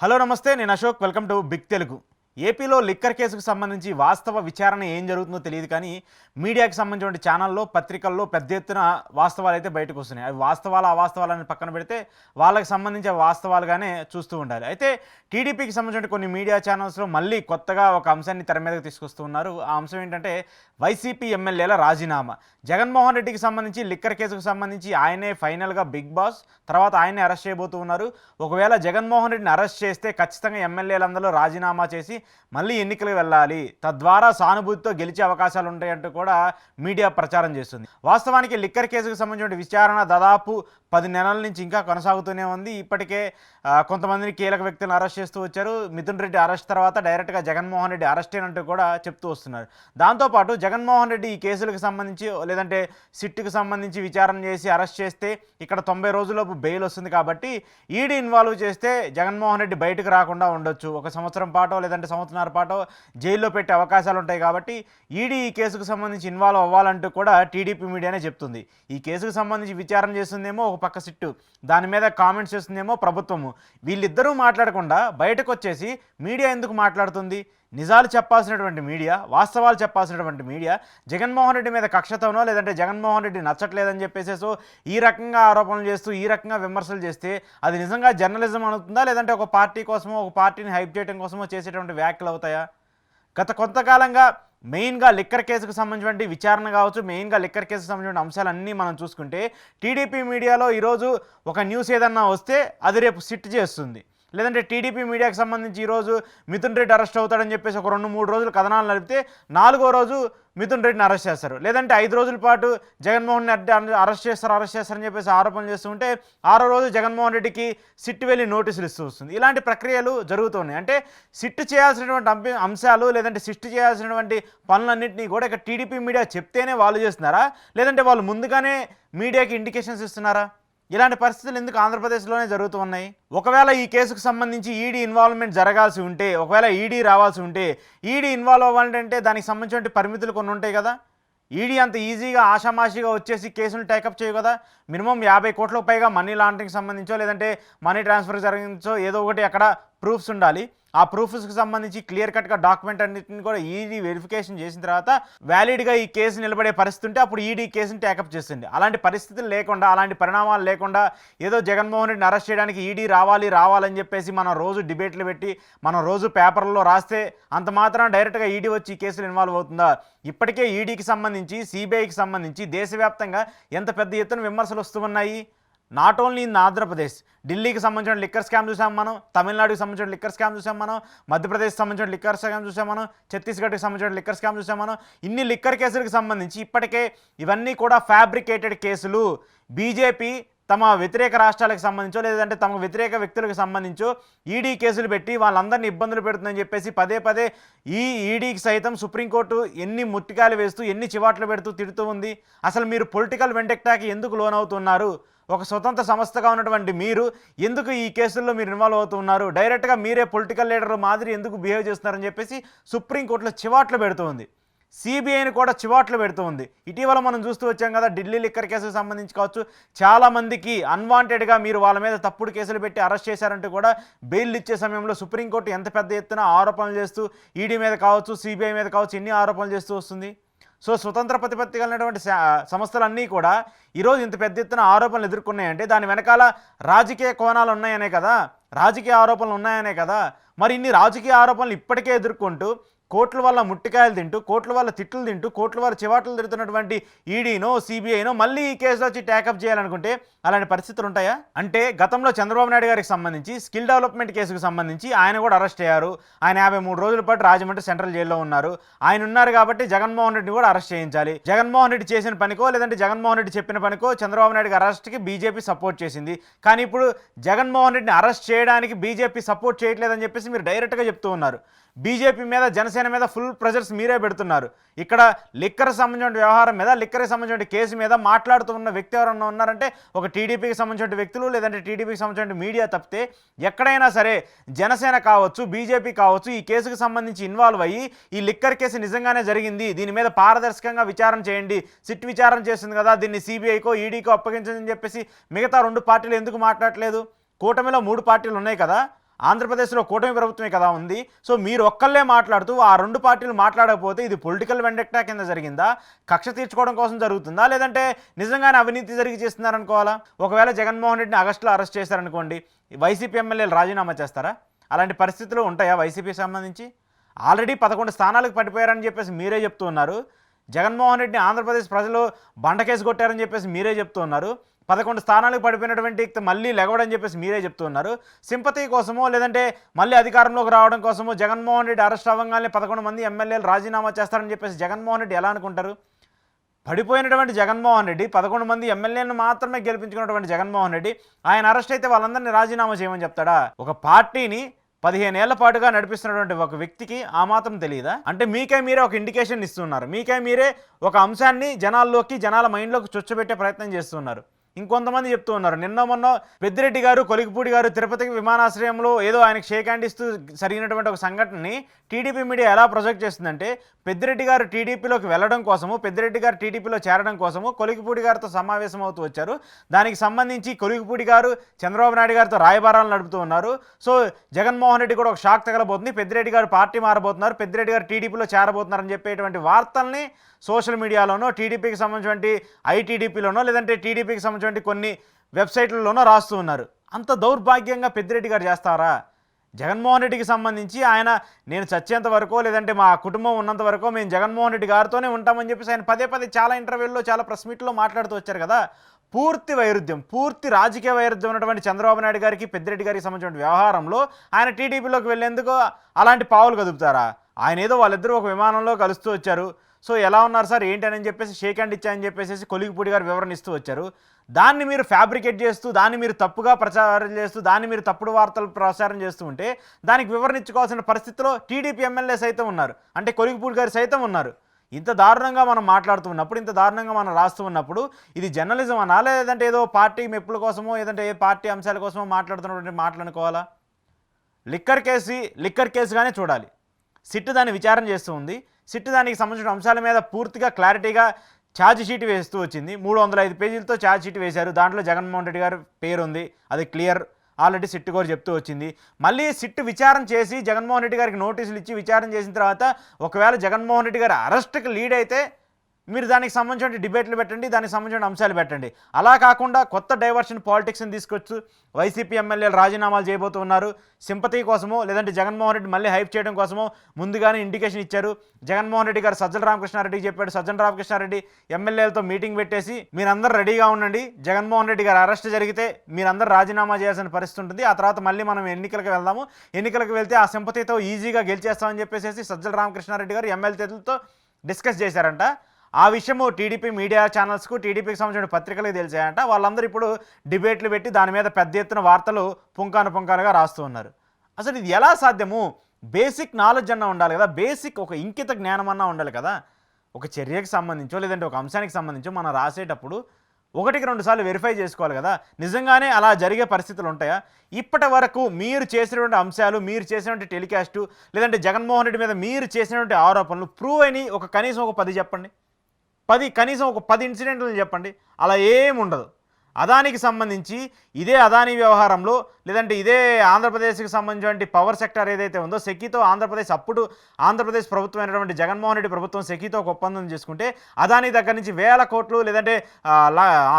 Hello నమస్తే, నేను Ashok. Welcome to big Telugu. ఏపీలో లిక్కర్ కేసుకు సంబంధించి వాస్తవ విచారణ ఏం జరుగుతుందో తెలియదు, కానీ మీడియాకి సంబంధించిన ఛానల్లో, పత్రికల్లో పెద్ద ఎత్తున వాస్తవాలు అయితే బయటకు వస్తున్నాయి. అవి వాస్తవాలు అవాస్తవాలని పక్కన పెడితే వాళ్ళకి సంబంధించి వాస్తవాలుగానే చూస్తూ ఉండాలి. అయితే టీడీపీకి సంబంధించిన కొన్ని మీడియా ఛానల్స్లో మళ్ళీ కొత్తగా ఒక అంశాన్ని తెర మీదకి తీసుకొస్తూ ఉన్నారు. ఆ అంశం ఏంటంటే వైసీపీ ఎమ్మెల్యేల రాజీనామా. జగన్మోహన్ రెడ్డికి సంబంధించి లిక్కర్ కేసుకు సంబంధించి ఆయనే ఫైనల్గా బిగ్ బాస్, తర్వాత ఆయనే అరెస్ట్ చేయబోతూ ఉన్నారు. ఒకవేళ జగన్మోహన్ రెడ్డిని అరెస్ట్ చేస్తే ఖచ్చితంగా ఎమ్మెల్యేలందరూ రాజీనామా చేసి మళ్ళీ ఎన్నికలకు వెళ్ళాలి, తద్వారా సానుభూతితో గెలిచే అవకాశాలు ఉంటాయంటూ కూడా మీడియా ప్రచారం చేస్తుంది. వాస్తవానికి లిక్కర్ కేసుకు సంబంధించిన విచారణ దాదాపు 10 నెలల నుంచి ఇంకా కొనసాగుతూనే ఉంది. ఇప్పటికే కొంతమందిని కీలక వ్యక్తులను అరెస్ట్ చేస్తూ వచ్చారు. మిథున్ రెడ్డి అరెస్ట్ తర్వాత డైరెక్ట్గా జగన్మోహన్ రెడ్డి అరెస్ట్ అయినట్టు కూడా చెప్తూ వస్తున్నారు. దాంతోపాటు జగన్మోహన్ రెడ్డి ఈ కేసులకు సంబంధించి లేదంటే సిట్కి సంబంధించి విచారణ చేసి అరెస్ట్ చేస్తే ఇక్కడ 90 రోజుల్లోపు బెయిల్ వస్తుంది. కాబట్టి ఈడీ ఇన్వాల్వ్ చేస్తే జగన్మోహన్ రెడ్డి బయటకు రాకుండా ఉండొచ్చు. 1 సంవత్సరం పాటో లేదంటే సంవత్సరాల పాటో జైల్లో పెట్టే అవకాశాలు ఉంటాయి. కాబట్టి ఈడీ ఈ కేసుకు సంబంధించి ఇన్వాల్వ్ అవ్వాలంటూ కూడా టీడీపీ మీడియానే చెప్తుంది. ఈ కేసుకు సంబంధించి విచారణ చేస్తుందేమో ఒక పక్క సిట్టు, దాని మీద కామెంట్స్ చేస్తుందేమో ప్రభుత్వము. వీళ్ళిద్దరూ మాట్లాడకుండా బయటకు వచ్చేసి మీడియా ఎందుకు మాట్లాడుతుంది? నిజాలు చెప్పాల్సినటువంటి మీడియా, వాస్తవాలు చెప్పాల్సినటువంటి మీడియా జగన్మోహన్ రెడ్డి మీద కక్షతోనో లేదంటే జగన్మోహన్ రెడ్డి నచ్చట్లేదని చెప్పేసేసో ఈ రకంగా ఆరోపణలు చేస్తూ ఈ రకంగా విమర్శలు చేస్తే అది నిజంగా జర్నలిజం అవుతుందా, లేదంటే ఒక పార్టీ కోసమో ఒక పార్టీని హైప్ చేయడం కోసమో చేసేటువంటి వ్యాఖ్యలు అవుతాయా? గత కొంతకాలంగా మెయిన్గా లిక్కర్ కేసుకు సంబంధించిన విచారణ కావచ్చు, మెయిన్గా లిక్కర్ కేసుకు సంబంధించిన అంశాలన్నీ మనం చూసుకుంటే టీడీపీ మీడియాలో ఈరోజు ఒక న్యూస్ ఏదన్నా వస్తే అది రేపు సిట్ చేస్తుంది. లేదంటే టీడీపీ మీడియాకి సంబంధించి ఈరోజు మిథున్ రెడ్డి అరెస్ట్ అవుతాడని చెప్పేసి ఒక 2-3 రోజులు కథనాలు నడిపితే 4వ రోజు మిథున్ రెడ్డిని అరెస్ట్ చేస్తారు. లేదంటే 5 రోజుల పాటు జగన్మోహన్ రెడ్డి అరెస్ట్ చేస్తారని చెప్పేసి ఆరోపణలు చేస్తుంటే 6వ రోజు జగన్మోహన్ రెడ్డికి సిట్ వెళ్ళి నోటీసులు ఇస్తూ వస్తుంది. ఇలాంటి ప్రక్రియలు జరుగుతున్నాయి. అంటే సిట్ చేయాల్సినటువంటి అంశాలు లేదంటే సిట్ చేయాల్సినటువంటి పనులన్నింటినీ కూడా ఇక్కడ టీడీపీ మీడియా చెప్తేనే వాళ్ళు చేస్తున్నారా, లేదంటే వాళ్ళు ముందుగానే మీడియాకి ఇండికేషన్స్ ఇస్తున్నారా? ఇలాంటి పరిస్థితులు ఎందుకు ఆంధ్రప్రదేశ్లోనే జరుగుతూ ఉన్నాయి? ఒకవేళ ఈ కేసుకు సంబంధించి ఈడీ ఇన్వాల్వ్మెంట్ జరగాల్సి ఉంటే, ఒకవేళ ఈడీ రావాల్సి ఉంటే, ఈడీ ఇన్వాల్వ్ అవ్వాలంటే దానికి సంబంధించిన పరిమితులు కొన్ని ఉంటాయి కదా. ఈడీ అంత ఈజీగా ఆషామాషిగా వచ్చేసి కేసులు టేకప్ చేయవు కదా. మినిమం 50 కోట్లకు పైగా మనీ లాండరింగ్ సంబంధించో లేదంటే మనీ ట్రాన్స్ఫర్ జరిగించో ఏదో ఒకటి అక్కడ ప్రూఫ్స్ ఉండాలి. ఆ ప్రూఫ్స్కి సంబంధించి క్లియర్ కట్గా డాక్యుమెంట్ అన్నింటిని కూడా ఈడీ వెరిఫికేషన్ చేసిన తర్వాత వ్యాలిడ్గా ఈ కేసు నిలబడే పరిస్థితి ఉంటే అప్పుడు ఈడీ కేసుని టేకప్ చేస్తుంది. అలాంటి పరిస్థితులు లేకుండా, అలాంటి పరిణామాలు లేకుండా ఏదో జగన్మోహన్ రెడ్డిని అరెస్ట్ చేయడానికి ఈడీ రావాలని చెప్పేసి మనం రోజు డిబేట్లు పెట్టి మనం రోజు పేపర్లలో రాస్తే అంత మాత్రం డైరెక్ట్గా ఈడీ వచ్చి ఈ కేసులు ఇన్వాల్వ్ అవుతుందా? ఇప్పటికే ఈడీకి సంబంధించి, సిబిఐకి సంబంధించి దేశవ్యాప్తంగా ఎంత పెద్ద ఎత్తున విమర్శలు వస్తూ ఉన్నాయి. నాట్ ఓన్లీ ఇన్ ఆంధ్రప్రదేశ్, ఢిల్లీకి సంబంధించిన లిక్కర్ స్కామ్ చూసాం మనం, తమిళనాడుకి సంబంధించిన లిక్కర్ స్కామ్ చూసాం మనం, మధ్యప్రదేశ్కి సంబంధించిన లిక్కర్ స్కామ్ చూసాం మనం, ఛత్తీస్గఢ్కి సంబంధించిన లిక్కర్ స్కామ్ చూసాం మనం. ఇన్ని లిక్కర్ కేసులకు సంబంధించి ఇప్పటికే ఇవన్నీ కూడా ఫ్యాబ్రికేటెడ్ కేసులు. బీజేపీ తమ వ్యతిరేక రాష్ట్రాలకు సంబంధించో లేదంటే తమ వ్యతిరేక వ్యక్తులకు సంబంధించో ఈడీ కేసులు పెట్టి వాళ్ళందరినీ ఇబ్బందులు పెడుతుందని చెప్పేసి పదే ఈ ఈడీకి సైతం సుప్రీంకోర్టు ఎన్ని ముట్టికాయలు వేస్తూ ఎన్ని చివాట్లు పెడుతూ తిడుతూ ఉంది. అసలు మీరు పొలిటికల్ వెండెక్టాకి ఎందుకు లోనవుతున్నారు? ఒక స్వతంత్ర సంస్థగా ఉన్నటువంటి మీరు ఎందుకు ఈ కేసుల్లో మీరు ఇన్వాల్వ్ అవుతున్నారు? డైరెక్ట్గా మీరే పొలిటికల్ లీడర్ మాదిరి ఎందుకు బిహేవ్ చేస్తున్నారని చెప్పేసి సుప్రీంకోర్టులో చివాట్లు పెడుతూ ఉంది. సిబిఐని కూడా చివాట్లు పెడుతూ ఉంది. ఇటీవల మనం చూస్తూ వచ్చాం కదా, ఢిల్లీ లిక్కర్ కేసుకు సంబంధించి కావచ్చు, చాలామందికి అన్వాంటెడ్గా మీరు వాళ్ళ మీద తప్పుడు కేసులు పెట్టి అరెస్ట్ చేశారంటూ కూడా బెయిల్ ఇచ్చే సమయంలో సుప్రీంకోర్టు ఎంత పెద్ద ఎత్తున ఆరోపణలు చేస్తూ ఈడీ మీద కావచ్చు, సిబిఐ మీద కావచ్చు ఎన్ని ఆరోపణలు చేస్తూ వస్తుంది. సో స్వతంత్ర ప్రతిపత్తి కలిగినటువంటి సంస్థలన్నీ కూడా ఈరోజు ఇంత పెద్ద ఎత్తున ఆరోపణలు ఎదుర్కొన్నాయంటే దాని వెనకాల రాజకీయ కోణాలు ఉన్నాయనే కదా, రాజకీయ ఆరోపణలు ఉన్నాయనే కదా. మరి ఇన్ని రాజకీయ ఆరోపణలు ఇప్పటికే ఎదుర్కొంటూ కోట్ల వల్ల ముట్టికాయలు తింటూ, కోట్ల వల్ల తిట్లు తింటూ, కోట్ల వల్ల చివాట్లు తిడుతున్నటువంటి ఈడీనో సిబిఐనో మళ్ళీ ఈ కేసులో వచ్చి ట్యాకప్ చేయాలనుకుంటే అలాంటి పరిస్థితులు ఉంటాయా? అంటే గతంలో చంద్రబాబు నాయుడు గారికి సంబంధించి స్కిల్ డెవలప్మెంట్ కేసుకు సంబంధించి ఆయన కూడా అరెస్ట్ అయ్యారు. ఆయన 53 రోజుల పాటు రాజమండ్రి సెంట్రల్ జైల్లో ఉన్నారు. ఆయన ఉన్నారు కాబట్టి జగన్మోహన్ రెడ్డిని కూడా అరెస్ట్ చేయించాలి. జగన్మోహన్ రెడ్డి చేసిన పనికో లేదంటే జగన్మోహన్ రెడ్డి చెప్పిన పనికో చంద్రబాబు నాయుడు గారి అరెస్ట్కి బీజేపీ సపోర్ట్ చేసింది. కానీ ఇప్పుడు జగన్మోహన్ రెడ్డిని అరెస్ట్ చేయడానికి బీజేపీ సపోర్ట్ చేయట్లేదని చెప్పేసి మీరు డైరెక్ట్గా చెప్తూ ఉన్నారు. బీజేపీ మీద, జనసేన మీద ఫుల్ ప్రెజర్స్ మీరే పెడుతున్నారు. ఇక్కడ లిక్కర్ సంబంధించిన వ్యవహారం మీద, లిక్కర్కి సంబంధించిన కేసు మీద మాట్లాడుతూ ఉన్న వ్యక్తి ఎవరన్నా ఉన్నారంటే ఒక టీడీపీకి సంబంధించిన వ్యక్తులు లేదంటే టీడీపీకి సంబంధించిన మీడియా తప్పితే ఎక్కడైనా సరే జనసేన కావచ్చు, బీజేపీ కావచ్చు ఈ కేసుకు సంబంధించి ఇన్వాల్వ్ అయ్యి ఈ లిక్కర్ కేసు నిజంగానే జరిగింది, దీని మీద పారదర్శకంగా విచారణ చేయండి, సిట్ విచారణ చేస్తుంది కదా, దీన్ని సిబిఐకో ఈడీకో అప్పగించని చెప్పేసి మిగతా 2 పార్టీలు ఎందుకు మాట్లాడట్లేదు? కూటమిలో 3 పార్టీలు ఉన్నాయి కదా, ఆంధ్రప్రదేశ్లో కూటమి ప్రభుత్వమే కదా ఉంది. సో మీరు ఒక్కళ్ళే మాట్లాడుతూ ఆ 2 పార్టీలు మాట్లాడకపోతే ఇది పొలిటికల్ వెండెక్టా కింద జరిగిందా, కక్ష తీర్చుకోవడం కోసం జరుగుతుందా, లేదంటే నిజంగానే అవినీతి జరిగి చేస్తున్నారనుకోవాలా? ఒకవేళ జగన్మోహన్ రెడ్డిని ఆగస్టులో అరెస్ట్ చేశారనుకోండి, వైసీపీ ఎమ్మెల్యేలు రాజీనామా చేస్తారా? అలాంటి పరిస్థితులు ఉంటాయా వైసీపీకి సంబంధించి? ఆల్రెడీ 11 స్థానాలకు పడిపోయారని చెప్పేసి మీరే చెప్తూ ఉన్నారు. జగన్మోహన్ రెడ్డిని ఆంధ్రప్రదేశ్ ప్రజలు బండకేసి కొట్టారని చెప్పేసి మీరే చెప్తూ ఉన్నారు. 11 స్థానాలకు పడిపోయినటువంటి వ్యక్తి మళ్ళీ లెగవడని చెప్పేసి మీరే చెప్తూ ఉన్నారు. సింపతి కోసమో లేదంటే మళ్ళీ అధికారంలోకి రావడం కోసమో జగన్మోహన్ రెడ్డి అరెస్ట్ అవ్వగానే 11 మంది ఎమ్మెల్యేలు రాజీనామా చేస్తారని చెప్పేసి జగన్మోహన్ రెడ్డి ఎలా అనుకుంటారు? పడిపోయినటువంటి జగన్మోహన్ రెడ్డి 11 మంది ఎమ్మెల్యేలను మాత్రమే గెలిపించుకున్నటువంటి జగన్మోహన్ రెడ్డి ఆయన అరెస్ట్ అయితే వాళ్ళందరినీ రాజీనామా చేయమని చెప్తాడా? ఒక పార్టీని 15 ఏళ్ల పాటుగా నడిపిస్తున్నటువంటి ఒక వ్యక్తికి ఆ మాత్రం తెలియదా? అంటే మీకే మీరే ఒక ఇండికేషన్ ఇస్తున్నారు. మీకే మీరే ఒక అంశాన్ని జనాల మైండ్లోకి చొచ్చబెట్టే ప్రయత్నం చేస్తున్నారు. ఇంకొంతమంది చెప్తూ ఉన్నారు, నిన్న మొన్న పెద్దిరెడ్డి గారు, కొలికిపూడి గారు తిరుపతికి విమానాశ్రయంలో ఏదో ఆయనకు షేక్ హ్యాండ్ ఇస్తూ జరిగినటువంటి ఒక సంఘటనని టీడీపీ మీడియా ఎలా ప్రొజెక్ట్ చేస్తుందంటే, పెద్దిరెడ్డి గారు టీడీపీలోకి వెళ్ళడం కోసము, పెద్దిరెడ్డి గారు టీడీపీలో చేరడం కోసము కొలికిపూడి గారితో సమావేశం అవుతూ వచ్చారు. దానికి సంబంధించి కొలికిపూడి గారు చంద్రబాబు నాయుడు గారితో రాయబారాలు నడుపుతూ ఉన్నారు. సో జగన్మోహన్ రెడ్డి కూడా ఒక షాక్ తగలబోతుంది, పెద్దిరెడ్డి గారు పార్టీ మారబోతున్నారు, పెద్దిరెడ్డి గారు టీడీపీలో చేరబోతున్నారని చెప్పేటువంటి వార్తల్ని సోషల్ మీడియాలోనో, టీడీపీకి సంబంధించినటువంటి ఐటీడీపీలోనో లేదంటే టీడీపీకి సంబంధించినటువంటి కొన్ని వెబ్సైట్లలోనో రాస్తూ ఉన్నారు. అంత దౌర్భాగ్యంగా పెద్దిరెడ్డి గారు చేస్తారా? జగన్మోహన్ రెడ్డికి సంబంధించి ఆయన నేను చచ్చేంత వరకు లేదంటే మా కుటుంబం ఉన్నంత వరకు మేము జగన్మోహన్ రెడ్డి గారితోనే ఉంటామని చెప్పేసి ఆయన పదే చాలా ఇంటర్వ్యూల్లో చాలా ప్రెస్ మీట్లో మాట్లాడుతూ వచ్చారు కదా. పూర్తి రాజకీయ వైరుధ్యం ఉన్నటువంటి చంద్రబాబు నాయుడు గారికి, పెద్దిరెడ్డి గారికి సంబంధించిన వ్యవహారంలో ఆయన టీడీపీలోకి వెళ్ళేందుకు అలాంటి పావులు కదుపుతారా? ఆయన ఏదో వాళ్ళిద్దరూ ఒక విమానంలో కలుస్తూ వచ్చారు. సో ఎలా ఉన్నారు సార్ ఏంటని చెప్పేసి షేక్ హ్యాండ్ ఇచ్చాయని చెప్పేసి కొలికిపూడి గారు వివరణ ఇస్తూ వచ్చారు. దాన్ని మీరు ఫ్యాబ్రికేట్ చేస్తూ, దాన్ని మీరు తప్పుగా ప్రచారం చేస్తూ, దాన్ని మీరు తప్పుడు వార్తలు ప్రచారం చేస్తూ ఉంటే దానికి వివరణ ఇచ్చుకోవాల్సిన పరిస్థితిలో టీడీపీ ఎమ్మెల్యే సైతం ఉన్నారు, అంటే కొలికిపూడి గారు సైతం ఉన్నారు. ఇంత దారుణంగా మనం మాట్లాడుతూ ఉన్నప్పుడు, ఇంత దారుణంగా మనం రాస్తూ ఉన్నప్పుడు ఇది జర్నలిజం అనా, లేదంటే ఏదో పార్టీ మెప్పుల కోసమో ఏదంటే ఏ పార్టీ అంశాల కోసమో మాట్లాడుతున్నటువంటి మాటలు అనుకోవాలా? లిక్కర్ కేసుగానే చూడాలి. సిట్ దాన్ని విచారణ చేస్తూ ఉంది. సిట్ దానికి సంబంధించిన అంశాల మీద పూర్తిగా క్లారిటీగా ఛార్జ్ షీట్ వేస్తూ వచ్చింది. 305 పేజీలతో ఛార్జ్ షీట్ వేశారు. దాంట్లో జగన్మోహన్ రెడ్డి గారి పేరు ఉంది, అది క్లియర్. ఆల్రెడీ సిట్ కూడా చెప్తూ వచ్చింది. మళ్ళీ సిట్ విచారణ చేసి జగన్మోహన్ రెడ్డి గారికి నోటీసులు ఇచ్చి విచారణ చేసిన తర్వాత ఒకవేళ జగన్మోహన్ రెడ్డి గారి అరెస్ట్కి లీడ్ అయితే మీరు దానికి సంబంధించిన డిబేట్లు పెట్టండి, దానికి సంబంధించిన అంశాలు పెట్టండి. అలా కాకుండా కొత్త డైవర్షన్ పాలిటిక్స్ని తీసుకొచ్చు వైసీపీ ఎమ్మెల్యేలు రాజీనామాలు చేయబోతున్నారు. సింపతి కోసమో లేదంటే జగన్మోహన్ రెడ్డి మళ్ళీ హైప్ చేయడం కోసమో ముందుగానే ఇండికేషన్ ఇచ్చారు. జగన్మోహన్ రెడ్డి గారు సజ్జల రామకృష్ణారెడ్డికి చెప్పాడు. సజ్జల రామకృష్ణారెడ్డి ఎమ్మెల్యేలతో మీటింగ్ పెట్టేసి మీరందరూ రెడీగా ఉండండి, జగన్మోహన్ రెడ్డి గారు అరెస్ట్ జరిగితే మీరందరూ రాజీనామా చేయాల్సిన పరిస్థితి ఉంటుంది, ఆ తర్వాత మళ్ళీ మనం ఎన్నికలకు వెళ్దాము, ఎన్నికలకు వెళ్తే ఆ సింపతితో ఈజీగా గెలిచేస్తామని చెప్పేసి సజ్జల రామకృష్ణారెడ్డి గారు ఎమ్మెల్యేలతో డిస్కస్ చేశారంట. ఆ విషయము టీడీపీ మీడియా ఛానల్స్కు, టీడీపీకి సంబంధించిన పత్రికలకు తెలిసాయంట. వాళ్ళందరూ ఇప్పుడు డిబేట్లు పెట్టి దాని మీద పెద్ద ఎత్తున వార్తలు పుంకానుగా రాస్తూ ఉన్నారు. అసలు ఇది ఎలా సాధ్యము? బేసిక్ నాలెడ్జ్ అన్నా ఉండాలి కదా, బేసిక్ ఒక ఇంకిత జ్ఞానం అన్నా ఉండాలి కదా. ఒక చర్యకి సంబంధించో లేదంటే ఒక అంశానికి సంబంధించో మనం రాసేటప్పుడు 1-2 సార్లు వెరిఫై చేసుకోవాలి కదా. నిజంగానే అలా జరిగే పరిస్థితులు ఉంటాయా? ఇప్పటి వరకు మీరు చేసినటువంటి అంశాలు, మీరు చేసినటువంటి టెలికాస్టు లేదంటే జగన్మోహన్ రెడ్డి మీద మీరు చేసినటువంటి ఆరోపణలు ప్రూవ్ అయినాయి కనీసం ఒక 10 చెప్పండి. కనీసం ఒక 10 ఇన్సిడెంట్లు చెప్పండి. అలా ఏముండదు. అదానికి సంబంధించి ఇదే అదానీ వ్యవహారంలో లేదంటే ఇదే ఆంధ్రప్రదేశ్కి సంబంధించిన పవర్ సెక్టర్ ఏదైతే ఉందో సెకీతో ఆంధ్రప్రదేశ్ ప్రభుత్వం అయినటువంటి జగన్మోహన్ రెడ్డి ప్రభుత్వం సెకీతో ఒక ఒప్పందం చేసుకుంటే అదానీ దగ్గర నుంచి వేల కోట్లు లేదంటే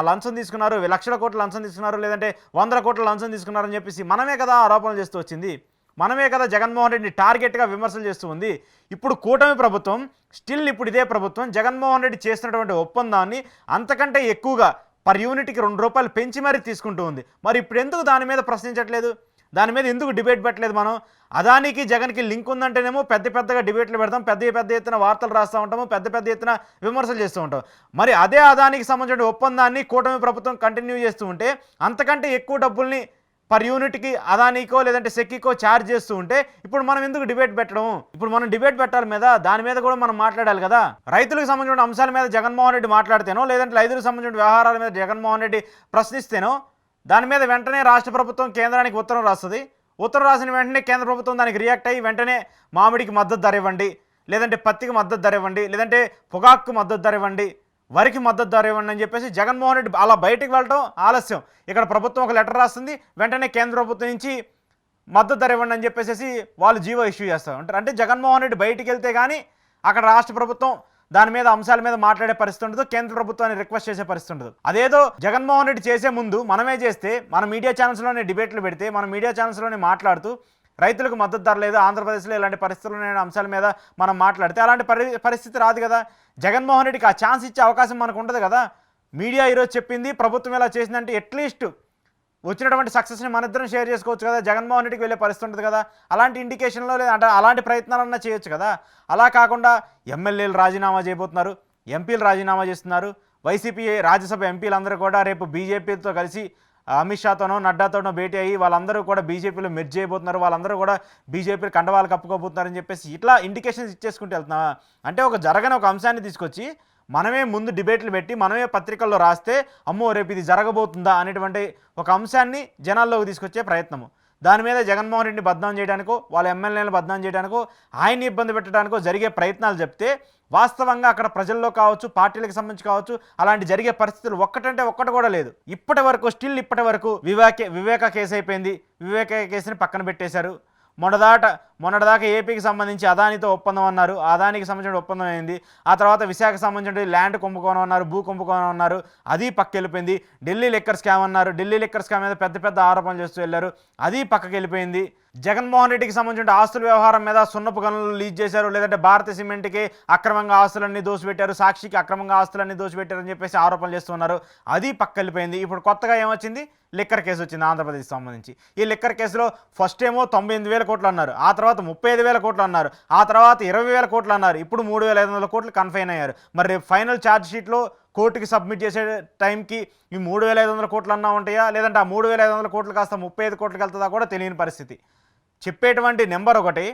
లంచం తీసుకున్నారు, లక్షల కోట్లు లంచం తీసుకున్నారు, లేదంటే 100 కోట్ల లంచం తీసుకున్నారని చెప్పేసి మనమే కదా ఆరోపణలు చేస్తూ వచ్చింది. మనమే కదా జగన్మోహన్ రెడ్డిని టార్గెట్గా విమర్శలు చేస్తూ ఉంది. ఇప్పుడు కూటమి ప్రభుత్వం ఇప్పుడు ఇదే ప్రభుత్వం జగన్మోహన్ రెడ్డి చేసినటువంటి ఒప్పందాన్ని అంతకంటే ఎక్కువగా పర్ యూనిట్కి ₹2 పెంచి మరీ తీసుకుంటూ ఉంది. మరి ఇప్పుడు ఎందుకు దాని మీద ప్రశ్నించట్లేదు? దాని మీద ఎందుకు డిబేట్ పెట్టలేదు? మనం అదానికి జగన్కి లింక్ ఉందంటేనేమో పెద్దగా డిబేట్లు పెడతాం, పెద్ద ఎత్తున వార్తలు రాస్తూ ఉంటాము, పెద్ద ఎత్తున విమర్శలు చేస్తూ ఉంటాం. మరి అదే అదానికి సంబంధించిన ఒప్పందాన్ని కూటమి ప్రభుత్వం కంటిన్యూ చేస్తూ ఉంటే అంతకంటే ఎక్కువ డబ్బుల్ని పర్ యూనిట్కి అదానికో లేదంటే సెక్కీకో ఛార్జ్ చేస్తూ ఉంటే ఇప్పుడు మనం ఎందుకు డిబేట్ పెట్టడం? ఇప్పుడు మనం డిబేట్ పెట్టాలి మీద దాని మీద కూడా మనం మాట్లాడాలి కదా. రైతులకు సంబంధించిన అంశాల మీద జగన్మోహన్ రెడ్డి మాట్లాడితేనో లేదంటే రైతులకు సంబంధించిన వ్యవహారాల మీద జగన్మోహన్ రెడ్డి ప్రశ్నిస్తేనో దాని మీద వెంటనే రాష్ట్ర ప్రభుత్వం కేంద్రానికి ఉత్తరం రాస్తుంది. ఉత్తరం రాసిన వెంటనే కేంద్ర ప్రభుత్వం దానికి రియాక్ట్ అయ్యి వెంటనే మామిడికి మద్దతు ధర ఇవ్వండి, లేదంటే పత్తికి మద్దతు ధర ఇవ్వండి, లేదంటే పొగాకు మద్దతు ధర ఇవ్వండి, వరికి మద్దతు ధర ఇవ్వండి అని చెప్పేసి జగన్మోహన్ రెడ్డి అలా బయటికి వెళ్ళటం ఆలస్యం. ఇక్కడ ప్రభుత్వం ఒక లెటర్ రాస్తుంది, వెంటనే కేంద్ర ప్రభుత్వం నుంచి మద్దతు ధర ఇవ్వండి అని చెప్పేసి వాళ్ళు జీవో ఇష్యూ చేస్తూ ఉంటారు. అంటే జగన్మోహన్ రెడ్డి బయటికి వెళ్తే కానీ అక్కడ రాష్ట్ర ప్రభుత్వం దాని మీద అంశాల మీద మాట్లాడే పరిస్థితి ఉండదు, కేంద్ర ప్రభుత్వాన్ని రిక్వెస్ట్ చేసే పరిస్థితి ఉండదు. అదేదో జగన్మోహన్ రెడ్డి చేసే ముందు మనమే చేస్తే, మన మీడియా ఛానల్స్లోనే డిబేట్లు పెడితే, మన మీడియా ఛానల్స్లోనే మాట్లాడుతూ రైతులకు మద్దతు ధర లేదు, ఆంధ్రప్రదేశ్లో ఇలాంటి పరిస్థితులు ఉన్న అంశాల మీద మనం మాట్లాడితే అలాంటి పరిస్థితి రాదు కదా. జగన్మోహన్ రెడ్డికి ఆ ఛాన్స్ ఇచ్చే అవకాశం మనకు ఉండదు కదా. మీడియా ఈరోజు చెప్పింది, ప్రభుత్వం ఇలా చేసిందంటే అట్లీస్ట్ వచ్చినటువంటి సక్సెస్ని మన ఇద్దరం షేర్ చేసుకోవచ్చు కదా. జగన్మోహన్ రెడ్డికి వెళ్ళే పరిస్థితి ఉంటుంది కదా. అలాంటి ఇండికేషన్లో లేదంటే అలాంటి ప్రయత్నాలన్నా చేయొచ్చు కదా. అలా కాకుండా ఎమ్మెల్యేలు రాజీనామా చేయబోతున్నారు, ఎంపీలు రాజీనామా చేస్తున్నారు. వైసీపీ రాజ్యసభ ఎంపీలందరూ కూడా రేపు బీజేపీతో కలిసి అమిత్ షాతోనో నడ్డాతోనో భేటీ అయ్యి వాళ్ళందరూ కూడా బీజేపీలో మెర్జ్ చేయబోతున్నారు, వాళ్ళందరూ కూడా బీజేపీ కండవాళ్ళు కప్పుకోబోతున్నారని చెప్పేసి ఇట్లా ఇండికేషన్స్ ఇచ్చేసుకుంటూ వెళ్తున్నావా అంటే జరగని ఒక అంశాన్ని తీసుకొచ్చి మనమే ముందు డిబేట్లు పెట్టి మనమే పత్రికల్లో రాస్తే అమ్మో రేపు ఇది జరగబోతుందా అనేటువంటి ఒక అంశాన్ని జనాల్లోకి తీసుకొచ్చే ప్రయత్నము. దాని మీద జగన్మోహన్ రెడ్డిని బద్నాం చేయడానికో, వాళ్ళ ఎమ్మెల్యేలను బద్నాం చేయడానికో, ఆయన్ని ఇబ్బంది పెట్టడానికో జరిగే ప్రయత్నాలు చెప్తే వాస్తవంగా అక్కడ ప్రజల్లో కావచ్చు, పార్టీలకు సంబంధించి కావచ్చు, అలాంటి జరిగే పరిస్థితులు ఒక్కటంటే ఒక్కటి కూడా లేదు. ఇప్పటి వరకు వివేక కేసు అయిపోయింది, వివేక కేసుని పక్కన పెట్టేశారు. మొన్నటిదాకా ఏపీకి సంబంధించి అదానితో ఒప్పందం అన్నారు, అదానికి సంబంధించిన ఒప్పందం అయింది. ఆ తర్వాత విశాఖకు సంబంధించిన ల్యాండ్ కుంభకోణం అన్నారు, భూ కుంభకోణం అన్నారు, అది పక్కకి వెళ్ళిపోయింది. ఢిల్లీ లిక్కర్ స్కామ్ అన్నారు, ఢిల్లీ లిక్కర్ స్కామ్ మీద పెద్ద ఆరోపణలు చేస్తూ వెళ్ళారు, అది పక్కకి వెళ్ళిపోయింది. జగన్మోహన్ రెడ్డికి సంబంధించిన ఆస్తుల వ్యవహారం మీద సున్నపు గనులు లీజ్ చేశారు, లేదంటే భారత సిమెంట్కి అక్రమంగా ఆస్తులన్నీ దోసిపెట్టారు, సాక్షికి అక్రమంగా ఆస్తులన్నీ దోసిపెట్టారని చెప్పేసి ఆరోపణలు చేస్తున్నారు, అది పక్క వెళ్ళిపోయింది. ఇప్పుడు కొత్తగా ఏమొచ్చింది, లిక్కర్ కేసు వచ్చింది ఆంధ్రప్రదేశ్కి సంబంధించి. ఈ లిక్కర్ కేసులో ఫస్ట్ ఏమో 98,000 కోట్లు అన్నారు, ఆ తర్వాత 35,000 కోట్లు అన్నారు, ఆ తర్వాత 20,000 కోట్లు అన్నారు, ఇప్పుడు 3,500 కోట్లు కన్ఫైన్ అయ్యారు. మరి రేపు ఫైనల్ ఛార్జ్ షీట్లో కోర్టుకి సబ్మిట్ చేసే టైంకి ఈ 3,500 కోట్లు అన్నా ఉంటాయా, లేదంటే ఆ 3,500 కోట్లు కాస్త 35 కోట్లకి వెళ్తుందా కూడా తెలియని పరిస్థితి. చెప్పేటువంటి నెంబర్ ఒకటి,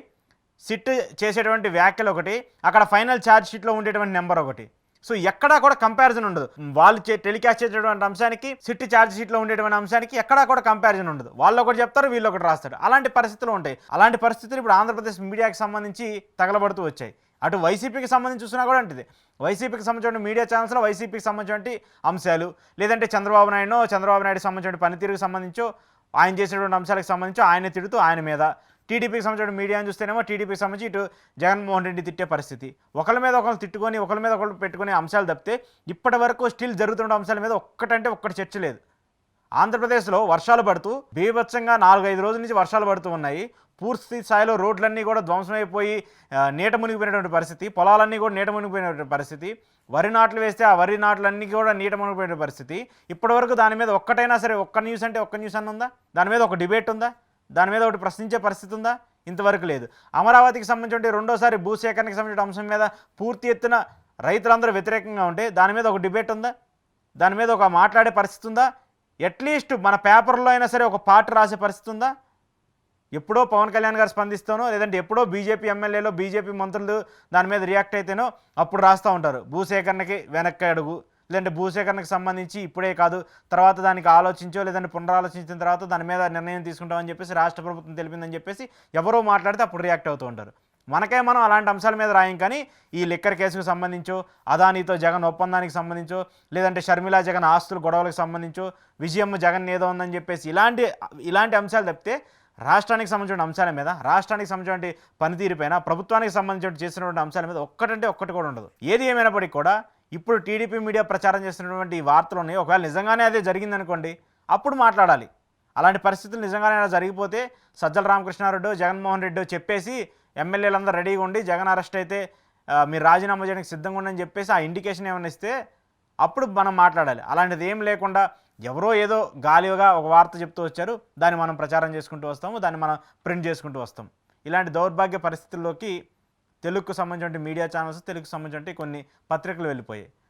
సిట్ చేసేటువంటి వ్యాఖ్యలు ఒకటి, అక్కడ ఫైనల్ ఛార్జ్ షీట్లో ఉండేటువంటి నెంబర్ ఒకటి. సో ఎక్కడా కూడా కంపారిజన్ ఉండదు. వాళ్ళు టెలికాస్ట్ చేసేటువంటి అంశానికి, సిట్ ఛార్జ్ షీట్లో ఉండేటువంటి అంశానికి ఎక్కడా కూడా కంపారిజన్ ఉండదు. వాళ్ళు ఒకటి చెప్తారు, వీళ్ళు ఒకటి రాస్తారు. అలాంటి పరిస్థితులు ఉంటాయి. అలాంటి పరిస్థితులు ఇప్పుడు ఆంధ్రప్రదేశ్ మీడియాకి సంబంధించి తగలబడుతూ వచ్చాయి. అటు వైసీపీకి సంబంధించి చూసినా కూడా ఉంటుంది. వైసీపీకి సంబంధించిన మీడియా ఛానల్స్లో వైసీపీకి సంబంధించిన అంశాలు, లేదంటే చంద్రబాబు నాయుడుకి సంబంధించిన పనితీరుకు సంబంధించో, ఆయన చేసేటువంటి అంశాలకు సంబంధించి ఆయన తిడుతూ ఆయన మీద, టీడీపీకి సంబంధించిన మీడియాని చూస్తేనేమో టీడీపీకి సంబంధించి ఇటు జగన్మోహన్ రెడ్డి తిట్టే పరిస్థితి. ఒకరి మీద ఒకరు తిట్టుకొని, ఒకరి మీద ఒకరు పెట్టుకునే అంశాలు తప్పితే ఇప్పటి వరకు స్టిల్ జరుగుతున్న అంశాల మీద ఒక్కటి చర్చ లేదు. ఆంధ్రప్రదేశ్లో వర్షాలు పడుతూ బీభత్సంగా 4-5 రోజుల నుంచి వర్షాలు పడుతూ ఉన్నాయి. పూర్తి స్థాయిలో రోడ్లన్నీ కూడా ధ్వంసమైపోయి నీట మునిగిపోయినటువంటి పరిస్థితి, పొలాలన్నీ కూడా నీట మునిగిపోయినటువంటి పరిస్థితి, వరి నాట్లు వేస్తే ఆ వరి నాట్లన్నీ కూడా నీట మునిగిపోయిన పరిస్థితి. ఇప్పటివరకు దాని మీద ఒక్కటైనా సరే, ఒక్క న్యూస్ అన్న ఉందా? దాని మీద ఒక డిబేట్ ఉందా? దాని మీద ఒకటి ప్రశ్నించే పరిస్థితి ఉందా? ఇంతవరకు లేదు. అమరావతికి సంబంధించిన రెండోసారి భూసేకరణకి సంబంధించిన అంశం మీద పూర్తి ఎత్తున రైతులందరూ వ్యతిరేకంగా ఉంటే దాని మీద ఒక డిబేట్ ఉందా? దాని మీద ఒక మాట్లాడే పరిస్థితి ఉందా? అట్లీస్ట్ మన పేపర్లో అయినా సరే ఒక పార్ట్ రాసే పరిస్థితి ఉందా? ఎప్పుడో పవన్ కళ్యాణ్ గారు స్పందిస్తానో, లేదంటే ఎప్పుడో బీజేపీ ఎమ్మెల్యేలో బీజేపీ మంత్రులు దాని మీద రియాక్ట్ అయితేనో అప్పుడు రాస్తూ ఉంటారు, భూసేకరణకి వెనక్కి అడుగు, లేదంటే భూసేకరణకు సంబంధించి ఇప్పుడే కాదు, తర్వాత దానికి ఆలోచించో లేదంటే పునరాలోచించిన తర్వాత దాని మీద నిర్ణయం తీసుకుంటామని చెప్పేసి రాష్ట్ర ప్రభుత్వం తెలిపిందని చెప్పేసి ఎవరో మాట్లాడితే అప్పుడు రియాక్ట్ అవుతూ ఉంటారు. మనం అలాంటి అంశాల మీద రాయం. కానీ ఈ లిక్కర్ కేసుకు సంబంధించో, అదానితో జగన్ ఒప్పందానికి సంబంధించో, లేదంటే షర్మిలా జగన్ ఆస్తుల గొడవలకు సంబంధించో, విజయమ్మ జగన్ ఏదో ఉందని చెప్పేసి ఇలాంటి అంశాలు తప్పితే రాష్ట్రానికి సంబంధించిన అంశాల మీద, రాష్ట్రానికి సంబంధించిన పనితీరుపైన, ప్రభుత్వానికి సంబంధించి చేసినటువంటి అంశాల మీద ఒక్కటి కూడా ఉండదు. ఏది ఏమైనప్పటికీ కూడా ఇప్పుడు టీడీపీ మీడియా ప్రచారం చేస్తున్నటువంటి ఈ వార్తలు ఉన్నాయి. ఒకవేళ నిజంగానే అదే జరిగిందనుకోండి, అప్పుడు మాట్లాడాలి. అలాంటి పరిస్థితులు నిజంగానే జరిగిపోతే సజ్జల రామకృష్ణారెడ్డి, జగన్మోహన్ రెడ్డి చెప్పేసి ఎమ్మెల్యేలందరూ రెడీగా ఉండి జగన్ అరెస్ట్ అయితే మీరు రాజీనామా చేయడానికి సిద్ధంగా ఉండని చెప్పేసి ఆ ఇండికేషన్ ఏమైనా ఇస్తే అప్పుడు మనం మాట్లాడాలి. అలాంటిది ఏం లేకుండా ఎవరో ఏదో గాలిగా ఒక వార్త చెప్తూ వచ్చారు, దాన్ని మనం ప్రచారం చేసుకుంటూ వస్తాము, దాన్ని మనం ప్రింట్ చేసుకుంటూ వస్తాం. ఇలాంటి దౌర్భాగ్య పరిస్థితుల్లోకి తెలుగుకు సంబంధించిన మీడియా ఛానల్స్, తెలుగుకు సంబంధించిన కొన్ని పత్రికలు వెళ్ళిపోయాయి.